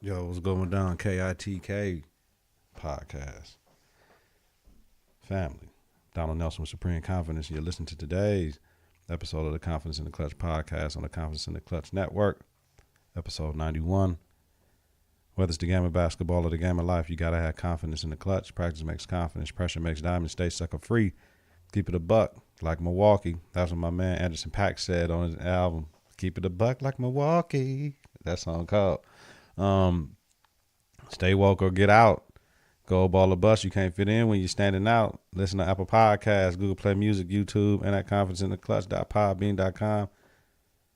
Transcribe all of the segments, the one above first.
Yo, what's going down? KITK podcast. Family. Donald Nelson with Supreme Confidence. You're listening to today's episode of the Confidence in the Klutch podcast on the Confidence in the Klutch Network, episode 91. Whether it's the game of basketball or the game of life, you got to have confidence in the clutch. Practice makes confidence. Pressure makes diamonds. Stay sucker free. Keep it a buck like Milwaukee. That's what my man Anderson .Paak said on his album. Keep it a buck like Milwaukee. That song called. Stay woke or get out. Go ball or bust. You can't fit in when you're standing out. Listen to Apple Podcasts, Google Play Music, YouTube, and at confidenceintheclutch.podbean.com.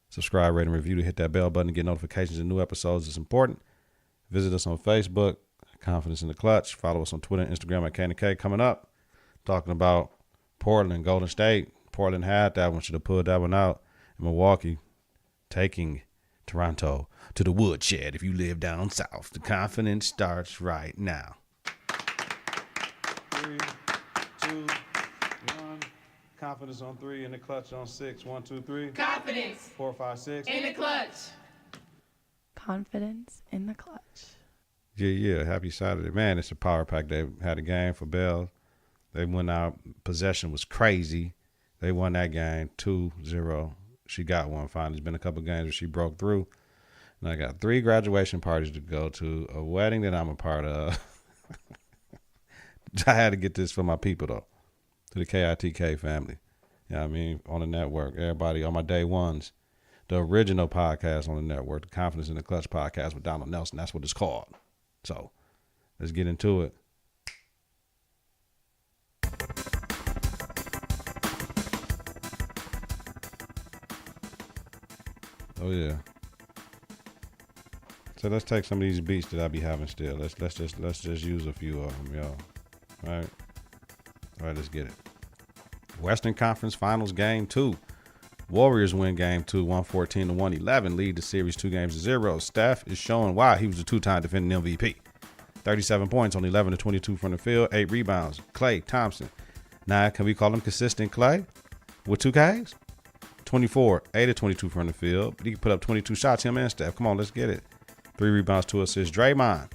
Subscribe, rate, and review to hit that bell button to get notifications of new episodes. It's important. Visit us on Facebook, Confidence in the Klutch. Follow us on Twitter and Instagram at KNK. Coming up, talking about Portland, Golden State. Portland had that one. Should have pulled that one out. And Milwaukee taking Toronto to the woodshed if you live down south. The confidence starts right now. 3, 2, 1. Confidence on 3 and the clutch on 6. 1, 2, 3. Confidence 4, 5, 6. in the clutch. Confidence in the clutch. Yeah. Happy Saturday. Man, it's a power pack. They had a game for Bell. They went out. Possession was crazy. They won that game 2-0. She got one finally. There's been a couple of games where she broke through. And I got 3 graduation parties to go to, a wedding that I'm a part of. I had to get this for my people, though, to the KITK family. You know what I mean? On the network, everybody on my day ones. The original podcast on the network, the Confidence in the Klutch podcast with Donald Nelson. That's what it's called. So let's get into it. Oh yeah. So let's take some of these beats that I be having still. Let's just use a few of them, yo. All right, let's get it. Western Conference Finals Game 2. Warriors win Game 2, 114-111. Lead the series 2-0. Steph is showing why he was a 2-time defending MVP. 37 points on 11-22 from the field, 8 rebounds. Klay Thompson. Now, can we call him consistent Klay with 2 Ks? 24, 8-22 from the field. But he can put up 22 shots, him and Steph. Come on, let's get it. 3 rebounds, 2 assists. Draymond.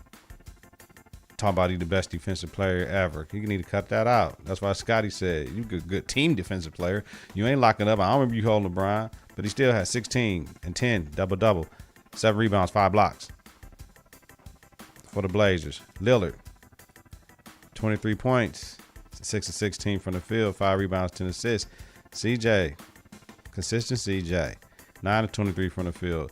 Talking about he the best defensive player ever. You need to cut that out. That's why Scotty said, you good team defensive player. You ain't locking up. I don't remember you holding LeBron, but he still has 16 and 10, double-double. 7 rebounds, 5 blocks. For the Blazers. Lillard. 23 points. 6-16 from the field. 5 rebounds, 10 assists. CJ. Consistent CJ. 9-23 from the field.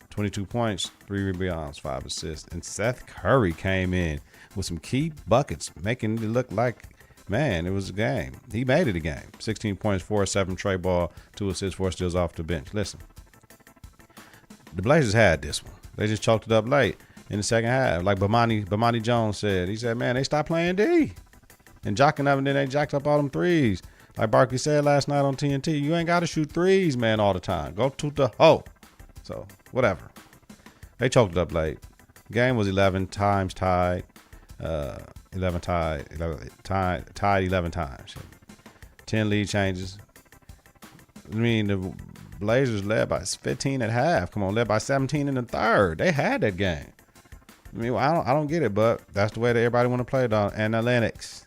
22 points, 3 rebounds, 5 assists. And Seth Curry came in with some key buckets, making it look like, man, it was a game. He made it a game. 16 points, 4-7 trey ball, 2 assists, 4 steals off the bench. Listen, the Blazers had this one. They just choked it up late in the second half. Like Bomani Jones said. He said, man, they stopped playing D. And jocking up, and then they jacked up all them threes. Like Barkley said last night on TNT, you ain't got to shoot threes, man, all the time. Go to the hole. So, whatever. They choked it up late. Game was 11 times tied. 11 tied 11 times. 10 lead changes. I mean, the Blazers led by 15 at half. Come on, led by 17 in the third. They had that game. I mean, I don't get it, but that's the way that everybody want to play it on analytics.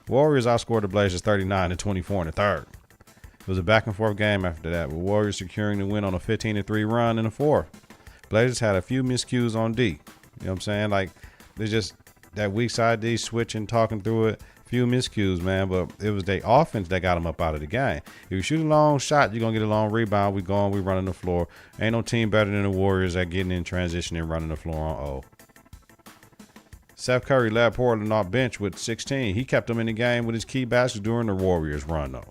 Warriors outscored the Blazers 39-24 in the third. It was a back-and-forth game after that, with Warriors securing the win on a 15-3 run in the fourth. Blazers had a few miscues on D. You know what I'm saying? Like, there's just that weak side D switching, talking through it. Few miscues, man, but it was their offense that got them up out of the game. If you shoot a long shot, you're going to get a long rebound. We running the floor. Ain't no team better than the Warriors at getting in transition and running the floor on O. Seth Curry led Portland off bench with 16. He kept them in the game with his key baskets during the Warriors run, though.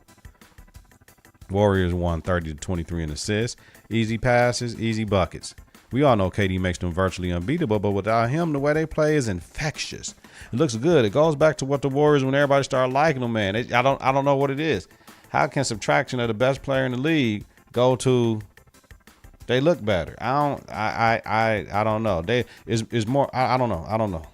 Warriors won 30-23 in assists. Easy passes, easy buckets. We all know KD makes them virtually unbeatable, but without him, the way they play is infectious. It looks good. It goes back to what the Warriors, when everybody started liking them, man. I don't know what it is. How can subtraction of the best player in the league go to they look better? I don't know. It's more. I don't know.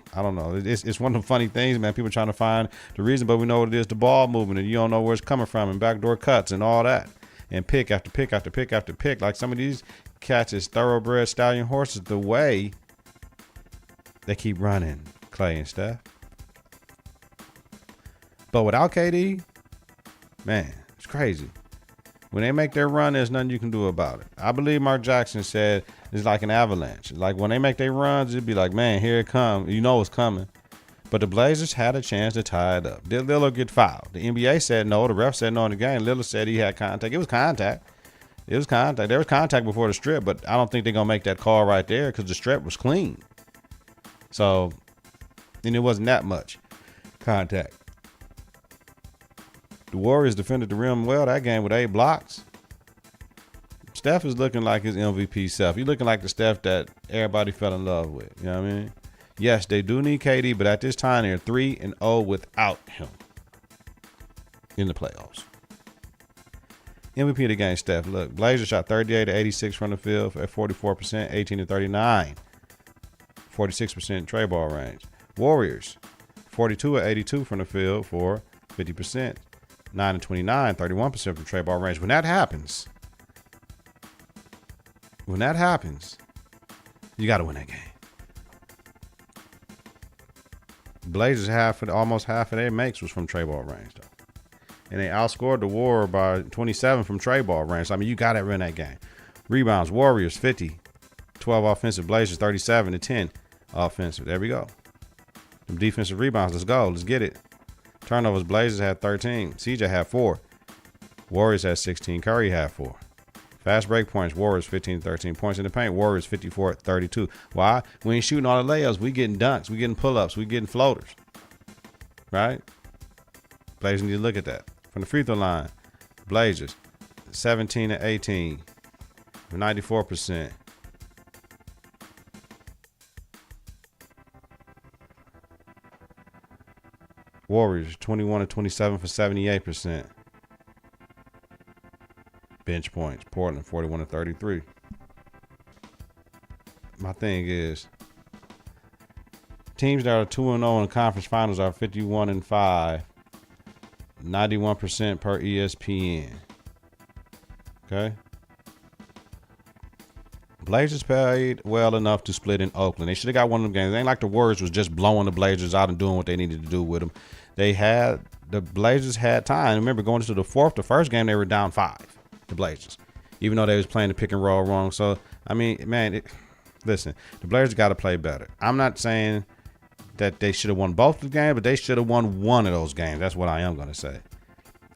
It's one of the funny things, man. People trying to find the reason, but we know what it is: the ball movement, and you don't know where it's coming from, and backdoor cuts and all that, and pick after pick after pick after pick. Like some of these cats is thoroughbred stallion horses. The way They keep running, Clay and Steph. But without KD, man, it's crazy. When they make their run, there's nothing you can do about it. I believe Mark Jackson said it's like an avalanche. Like when they make their runs, it'd be like, man, here it comes. You know it's coming. But the Blazers had a chance to tie it up. Did Lillard get fouled? The NBA said no. The ref said no in the game. Lillard said he had contact. It was contact. It was contact. There was contact before the strip, but I don't think they're going to make that call right there because the strip was clean. So, and it wasn't that much contact. The Warriors defended the rim well that game with 8 blocks. Steph is looking like his MVP self. He's looking like the Steph that everybody fell in love with. You know what I mean? Yes, they do need KD, but at this time they're 3-0 without him in the playoffs. MVP of the game, Steph. Look, Blazers shot 38-86 from the field at 44%, 18-39, 46% trey ball range. Warriors, 42-82 from the field for 50%. 9-29, 31% from trey ball range. When that happens, you got to win that game. Blazers almost half of their makes was from trey ball range though, and they outscored the War by 27 from trey ball range. So, I mean, you got to win that game. Rebounds: Warriors 50, 12 offensive. Blazers 37-10 offensive. There we go. Them defensive rebounds. Let's go. Let's get it. Turnovers: Blazers had 13. CJ had 4. Warriors had 16. Curry had 4. Fast break points: Warriors 15-13. Points in the paint: Warriors 54-32. Why? We ain't shooting all the layups. We getting dunks. We getting pull-ups. We getting floaters. Right? Blazers need to look at that. From the free throw line, Blazers 17-18, 94%. Warriors 21-27 for 78%. Bench points: Portland 41-33. My thing is, teams that are 2-0 in the conference finals are 51-5, 91% per ESPN. Okay. Blazers played well enough to split in Oakland. They should have got one of them games. It ain't like the Warriors was just blowing the Blazers out and doing what they needed to do with them. The Blazers had time. Remember, going into the first game, they were down 5, the Blazers, even though they was playing the pick and roll wrong. So, I mean, man, listen, the Blazers got to play better. I'm not saying that they should have won both the games, but they should have won one of those games. That's what I am going to say.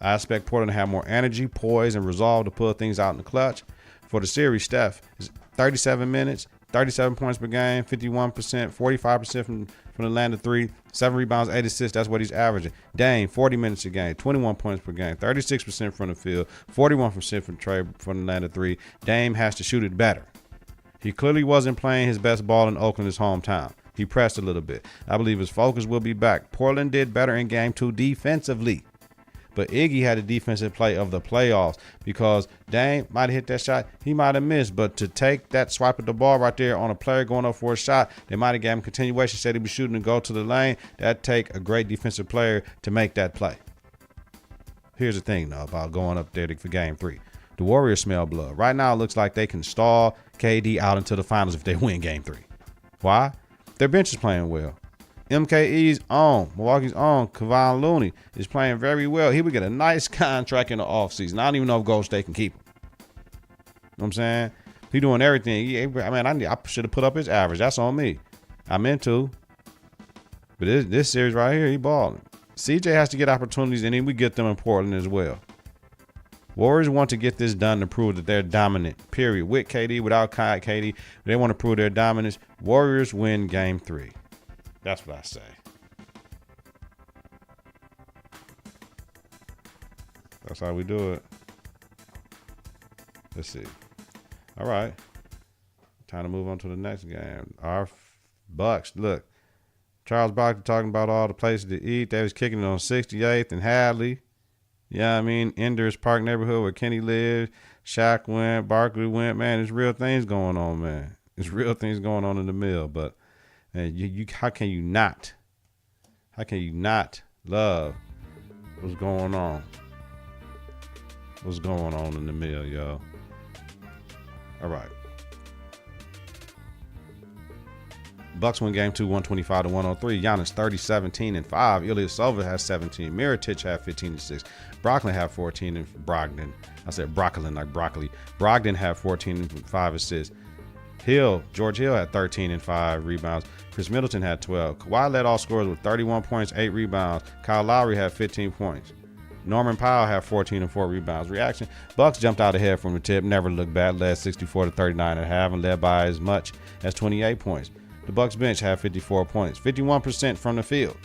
I expect Portland to have more energy, poise, and resolve to pull things out in the clutch. For the series, Steph is 37 minutes, 37 points per game, 51%, 45% from the land of 3, 7 rebounds, 8 assists. That's what he's averaging. Dame, 40 minutes a game, 21 points per game, 36% from the field, 41% from the land of 3. Dame has to shoot it better. He clearly wasn't playing his best ball in Oakland, his hometown. He pressed a little bit. I believe his focus will be back. Portland did better in game 2 defensively. But Iggy had a defensive play of the playoffs because Dame might have hit that shot. He might have missed. But to take that swipe of the ball right there on a player going up for a shot, they might have gave him continuation, said he was shooting and go to the lane. That'd take a great defensive player to make that play. Here's the thing, though, about going up there for game 3. The Warriors smell blood. Right now, it looks like they can stall KD out into the finals if they win game 3. Why? Their bench is playing well. MKE's own, Milwaukee's own, Kevon Looney is playing very well. He would get a nice contract in the offseason. I don't even know if Golden State can keep him. You know what I'm saying? He doing everything. I should have put up his average. That's on me. I meant to. But this series right here, he balling. CJ has to get opportunities, and then we get them in Portland as well. Warriors want to get this done to prove that they're dominant, period. With KD, without KD, they want to prove their dominance. Warriors win game 3. That's what I say. That's how we do it. Let's see. All right. Time to move on to the next game. Our Bucks. Look, Charles Barkley talking about all the places to eat. They was kicking it on 68th and Hadley. Yeah, I mean, Enders Park neighborhood where Kenny lived. Shaq went. Barkley went. Man, there's real things going on, man. There's real things going on in the mill, but and how can you not love what's going on? What's going on in the mill, yo? All right. Bucks win game 2, 125-103. Giannis 30, 17, and 5. Ilyasova has 17. Mirotic had 15 and 6. Brogdon had 14 and Brogdon. I said Brooklyn like broccoli. Brogdon had 14 and 5 assists. George Hill had 13 and 5 rebounds. Chris Middleton had 12. Kawhi led all scorers with 31 points, 8 rebounds. Kyle Lowry had 15 points. Norman Powell had 14 and 4 rebounds. Reaction: Bucks jumped out ahead from the tip, never looked back, led 64-39 at half, and led by as much as 28 points. The Bucks bench had 54 points, 51% from the field.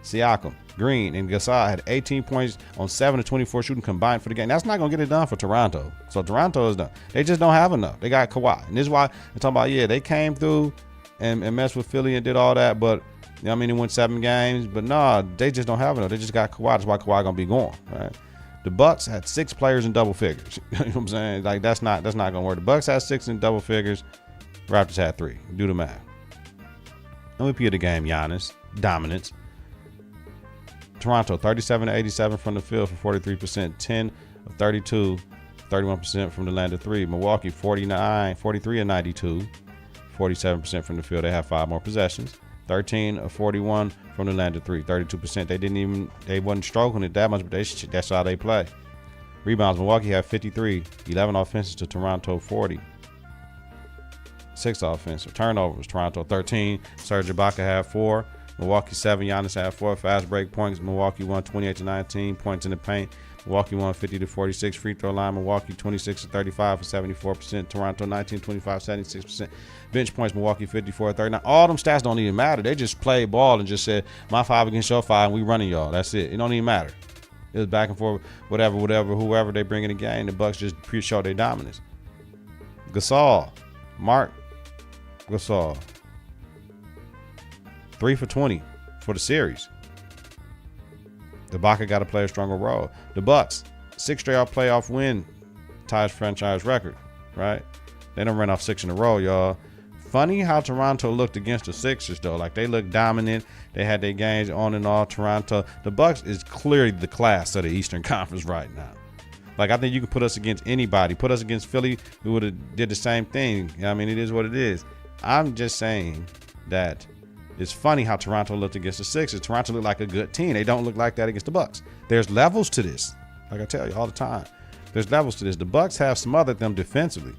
Siakam, Green, and Gasol had 18 points on 7 of 24 shooting combined for the game. That's not going to get it done for Toronto. So Toronto is done. They just don't have enough. They got Kawhi. And this is why I'm talking about, they came through and messed with Philly and did all that, but they won 7 games, but they just don't have enough. They just got Kawhi. That's why Kawhi gonna be going, right? The Bucks had 6 players in double figures. You know what I'm saying? Like that's not gonna work. The Bucks had 6 in double figures. Raptors had 3. Do the math. MVP of the game, Giannis, dominance. Toronto 37-87 from the field for 43%, 10 of 32, 31% from the land of 3. Milwaukee 43-92, 47% from the field. They have 5 more possessions. 13 of 41 from the land of 3, 32%. They wasn't stroking it that much, but that's how they play. Rebounds: Milwaukee had 53, 11 offenses to Toronto 40. 6 offensive. Turnovers: Toronto 13, Serge Ibaka had 4. Milwaukee 7, Giannis had 4. Fast break points: Milwaukee won 28-19. Points in the paint: Milwaukee won 50-46. Free throw line: Milwaukee 26-35 for 74%. Toronto 19-25, 76%. Bench points: Milwaukee 54-39. All them stats don't even matter. They just played ball and just said, my 5 against your 5, and we running y'all. That's it. It don't even matter. It was back and forth, whatever, whoever they bring in the game. The Bucks just pre-show their dominance. Marc Gasol, 3 for 20 for the series. Ibaka got to play a stronger role. The Bucks, 6 straight playoff win, ties franchise record, right? They done ran off 6 in a row, y'all. Funny how Toronto looked against the Sixers, though. Like, they looked dominant. They had their games on and off. Toronto, the Bucks is clearly the class of the Eastern Conference right now. Like, I think you can put us against anybody. Put us against Philly, who would have did the same thing. I mean, it is what it is. I'm just saying that it's funny how Toronto looked against the Sixers. Toronto looked like a good team. They don't look like that against the Bucks. There's levels to this. Like I tell you all the time, there's levels to this. The Bucks have smothered them defensively.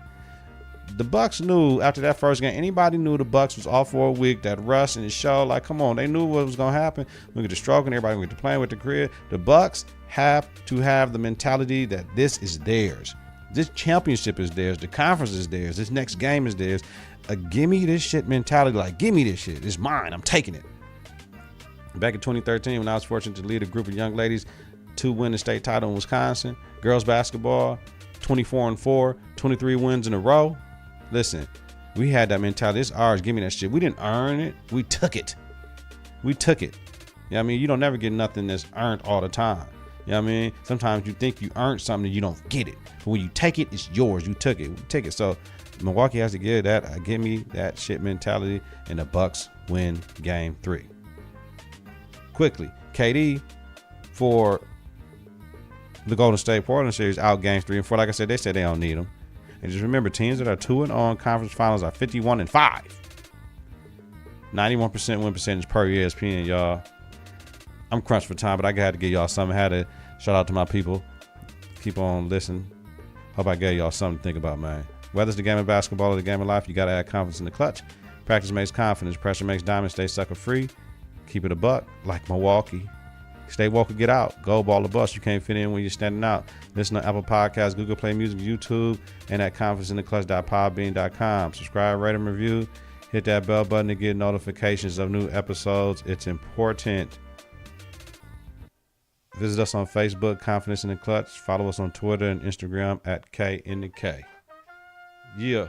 The Bucks knew after that first game, anybody knew the Bucks was off for a week, that rust and it showed. Like, come on, they knew what was going to happen. We get to stroking, everybody going to get to playing with the crib. The Bucks have to have the mentality that this is theirs. This championship is theirs. The conference is theirs. This next game is theirs. A gimme this shit mentality, like, give me this shit. It's mine. I'm taking it. Back in 2013, when I was fortunate to lead a group of young ladies to win the state title in Wisconsin, girls basketball, 24-4, 23 wins in a row. Listen, we had that mentality. It's ours. Give me that shit. We didn't earn it. We took it. You know what I mean? You don't never get nothing that's earned all the time. You know what I mean? Sometimes you think you earned something and you don't get it. But when you take it, it's yours. You took it. We take it. So Milwaukee has to give me that shit mentality, and the Bucks win game 3. Quickly, KD for the Golden State Portland series out games 3 and 4. Like I said, they said they don't need them. And just remember, teams that are 2-0 in conference finals are 51-5. 91% win percentage per ESPN, y'all. I'm crunched for time, but I had to give y'all something. I had to shout out to my people. Keep on listening. Hope I gave y'all something to think about, man. Whether it's the game of basketball or the game of life, you got to add confidence in the clutch. Practice makes confidence. Pressure makes diamonds. Stay sucker free. Keep it a buck, like Milwaukee. Stay woke or get out. Go ball the bus. You can't fit in when you're standing out. Listen to Apple Podcasts, Google Play Music, YouTube, and at confidenceintheclutch.podbean.com. Subscribe, rate, and review. Hit that bell button to get notifications of new episodes. It's important. Visit us on Facebook, Confidence in the Clutch. Follow us on Twitter and Instagram at K in the K. Yeah.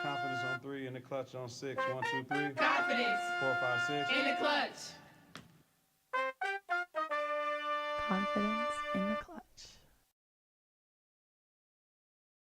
Confidence on 3 in the clutch on 6. 1, 2, 3. Confidence. 4, 5, 6. In the clutch. Confidence in the clutch.